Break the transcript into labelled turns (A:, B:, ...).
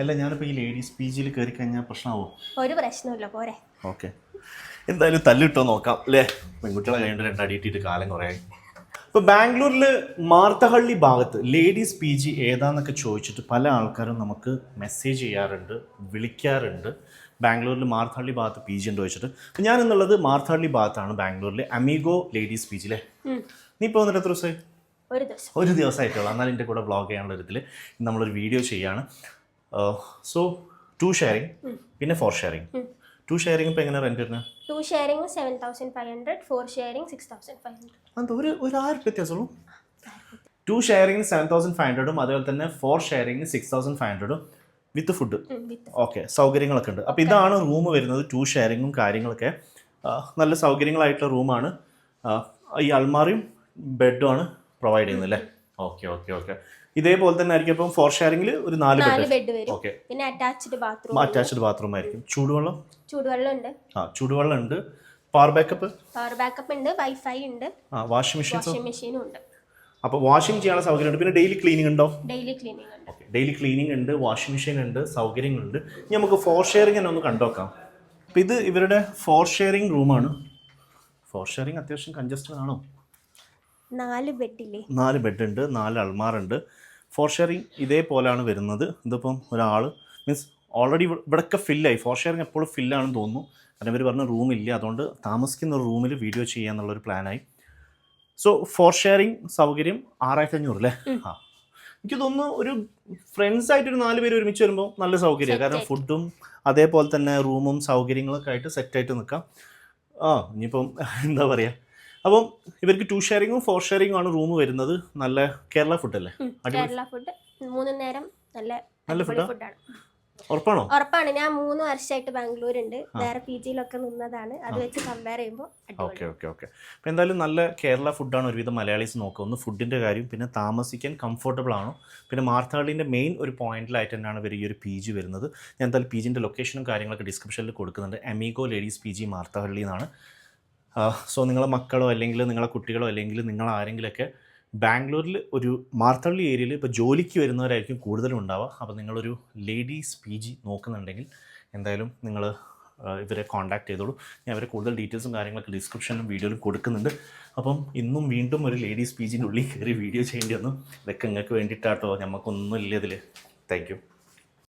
A: അല്ല ഞാനിപ്പോൾ ഈ ലേഡീസ് പി ജിയിൽ കയറി കഴിഞ്ഞാൽ പ്രശ്നമാവോ?
B: ഒരു പ്രശ്നമില്ല, പോരെ.
A: ഓക്കെ, എന്തായാലും തല്ലിട്ടോ നോക്കാം അല്ലേ. പെൺകുട്ടികളെ കഴിഞ്ഞിട്ട് രണ്ടടിയിട്ടിട്ട് കാലം കുറേ. ഇപ്പോൾ ബാംഗ്ലൂരിൽ മാർത്തഹള്ളി ഭാഗത്ത് ലേഡീസ് പി ജി ഏതാന്നൊക്കെ ചോദിച്ചിട്ട് പല ആൾക്കാരും നമുക്ക് മെസ്സേജ് ചെയ്യാറുണ്ട്, വിളിക്കാറുണ്ട്. ബാംഗ്ലൂരിൽ മാർത്തഹള്ളി ഭാഗത്ത് പി ജി ഉണ്ടോ ചോദിച്ചിട്ട്. അപ്പോൾ ഞാൻ എന്നുള്ളത് മാർത്തഹള്ളി ഭാഗത്താണ്, ബാംഗ്ലൂരിലെ അമീഗോ ലേഡീസ് പി ജി അല്ലേ. നീ ഇപ്പോൾ വന്നിട്ട് എത്ര ദിവസമായി? ഒരു ദിവസമായിട്ടുള്ളൂ. എന്നാൽ എൻ്റെ കൂടെ വ്ളോഗ് ചെയ്യാനുള്ള ഇതിൽ നമ്മളൊരു വീഡിയോ ചെയ്യാണ്. സോ 2 ഷെയറിങ് പിന്നെ 4 ഷെയറിങ്. 2 ഷെയറിങ് ഇപ്പോൾ എങ്ങനെ റെൻറ്റ് വരുന്നത്?
B: 2 ഷെയറിങ് 7,500, 4 ഷെയറിങ് 6,500.
A: അത് ഒരു 1000 വ്യത്യാസമുള്ളൂ. 2 ഷെയറിങ് 7,500 അതേപോലെ തന്നെ 4 ഷെയറിങ് 6,500 വിത്ത് ഫുഡ്. ഓക്കെ, സൗകര്യങ്ങളൊക്കെ ഉണ്ട്. അപ്പോൾ ഇതാണ് റൂം വരുന്നത്. 2 ഷെയറിങ്ങും കാര്യങ്ങളൊക്കെ നല്ല സൗകര്യങ്ങളായിട്ടുള്ള റൂമാണ്. ഈ അൾമാറിയും ബെഡും ആണ് പ്രൊവൈഡ് ചെയ്യുന്നത് അല്ലേ. Okay okay okay. ഇതേപോലെ തന്നെ ആയിരിക്കും. ഇപ്പം 4 ഷെയറിംഗിൽ ഒരു 4 ബെഡ് വരും. ഓക്കെ, പിന്നെ അറ്റാച്ച്ഡ് ബാത്റൂം ആയിരിക്കും. ചൂടുവെള്ളം ഉണ്ട്. ചൂടുവെള്ളം ഉണ്ട്. പവർ ബാക്കപ്പ് ഉണ്ട്. വൈഫൈ ഉണ്ട്. വാഷിംഗ് മെഷീനും ഉണ്ട്. അപ്പോൾ വാഷിംഗ് ചെയ്യാനുള്ള സൗകര്യം ഉണ്ട്. പിന്നെ ഡെയിലി ക്ലീനിങ് ഉണ്ടോ? ഡെയിലി ക്ലീനിങ് ഉണ്ട്, വാഷിംഗ് മെഷീൻ ഉണ്ട്, സൗകര്യങ്ങളുണ്ട്. ഇനി നമുക്ക് 4 ഷെയറിംഗ് തന്നെ ഒന്ന് കണ്ടുനോക്കാം. അപ്പോൾ ഇത് ഇവരുടെ 4 ഷെയറിംഗ് റൂമാണ്. 4 ഷെയറിംഗ് അത്യാവശ്യം കൺജസ്റ്റഡ് ആണോ?
B: 4 ബെഡില്ലേ? 4
A: ബെഡ് ഉണ്ട്, 4 അൾമാറുണ്ട്. 4 ഷെയറിംഗ് ഇതേപോലെയാണ് വരുന്നത്. ഇതിപ്പം ഒരാൾ മീൻസ് ഓൾറെഡി ഇവിടെയൊക്കെ ഫില്ലായി. 4 ഷെയറിംഗ് എപ്പോഴും ഫില്ലാണെന്ന് തോന്നുന്നു. കാരണം ഇവർ പറഞ്ഞ റൂമില്ല, അതുകൊണ്ട് താമസിക്കുന്ന ഒരു റൂമിൽ വീഡിയോ ചെയ്യാന്നുള്ളൊരു പ്ലാനായി. സോ 4 ഷെയറിംഗ് സൗകര്യം 6,500 അല്ലേ. എനിക്ക് തോന്നുന്നു ഒരു ഫ്രണ്ട്സ് ആയിട്ടൊരു 4 പേര് ഒരുമിച്ച് വരുമ്പോൾ നല്ല സൗകര്യമാണ്. കാരണം ഫുഡും അതേപോലെ തന്നെ റൂമും സൗകര്യങ്ങളൊക്കെ ആയിട്ട് സെറ്റായിട്ട് നിൽക്കാം. ഇനിയിപ്പം എന്താ പറയുക. അപ്പം ഇവർക്ക് 2 ഷെയറിങ്ങും 4 ഷെയറിങ്ങും ആണ് റൂം വരുന്നത്. നല്ല കേരള ഫുഡ് അല്ലേ?
B: കേരള ഫുഡ് 3 നേരം നല്ല ഫുഡാണ്.
A: ഉറപ്പാണ്.
B: ഞാൻ 3 വർഷമായിട്ട് ബാംഗ്ലൂരുണ്ട്. വേറെ പി ജിയിലൊക്കെ നിന്നതാണ്. അത് വെച്ച് കമ്പയർ ചെയ്യുമ്പോൾ
A: ഓക്കെ. അപ്പോൾ എന്തായാലും നല്ല കേരള ഫുഡാണ് ഒരുവിധം മലയാളീസ് നോക്കുന്നത്. ഫുഡിൻ്റെ കാര്യം, പിന്നെ താമസിക്കാൻ കംഫർട്ടബിൾ ആണോ. പിന്നെ മാർത്തഹള്ളിൻ്റെ മെയിൻ ഒരു പോയിന്റിലായിട്ട് തന്നെയാണ് ഇവർ ഈ ഒരു പി ജി വരുന്നത്. ഞാൻ എന്തായാലും പി ജിൻ്റെ ലൊക്കേഷനും കാര്യങ്ങളൊക്കെ ഡിസ്ക്രിപ്ഷനിൽ കൊടുക്കുന്നുണ്ട്. Amigo ladies P G Marathahalli എന്നാണ്. സോ നിങ്ങളെ മക്കളോ അല്ലെങ്കിൽ നിങ്ങളെ കുട്ടികളോ അല്ലെങ്കിൽ നിങ്ങൾ ആരെങ്കിലുമൊക്കെ ബാംഗ്ലൂരിൽ ഒരു മാർത്തഹള്ളി ഏരിയയിൽ ഇപ്പോൾ ജോലിക്ക് വരുന്നവരായിരിക്കും കൂടുതലും ഉണ്ടാവുക. അപ്പോൾ നിങ്ങളൊരു ലേഡീസ് പി ജി നോക്കുന്നുണ്ടെങ്കിൽ എന്തായാലും നിങ്ങൾ ഇവരെ കോൺടാക്ട് ചെയ്തോളൂ. ഞാൻ അവരെ കൂടുതൽ ഡീറ്റെയിൽസും കാര്യങ്ങളൊക്കെ ഡിസ്ക്രിപ്ഷനിലും വീഡിയോയിലും കൊടുക്കുന്നുണ്ട്. അപ്പം ഇന്നും വീണ്ടും ഒരു ലേഡീസ് പി ജിൻ്റെ ഉള്ളിൽ കയറി വീഡിയോ ചെയ്യേണ്ടി വന്നു. ഇതൊക്കെ നിങ്ങൾക്ക് വേണ്ടിയിട്ടാട്ടോ, നമുക്കൊന്നും ഇല്ല ഇതിൽ. Thank you.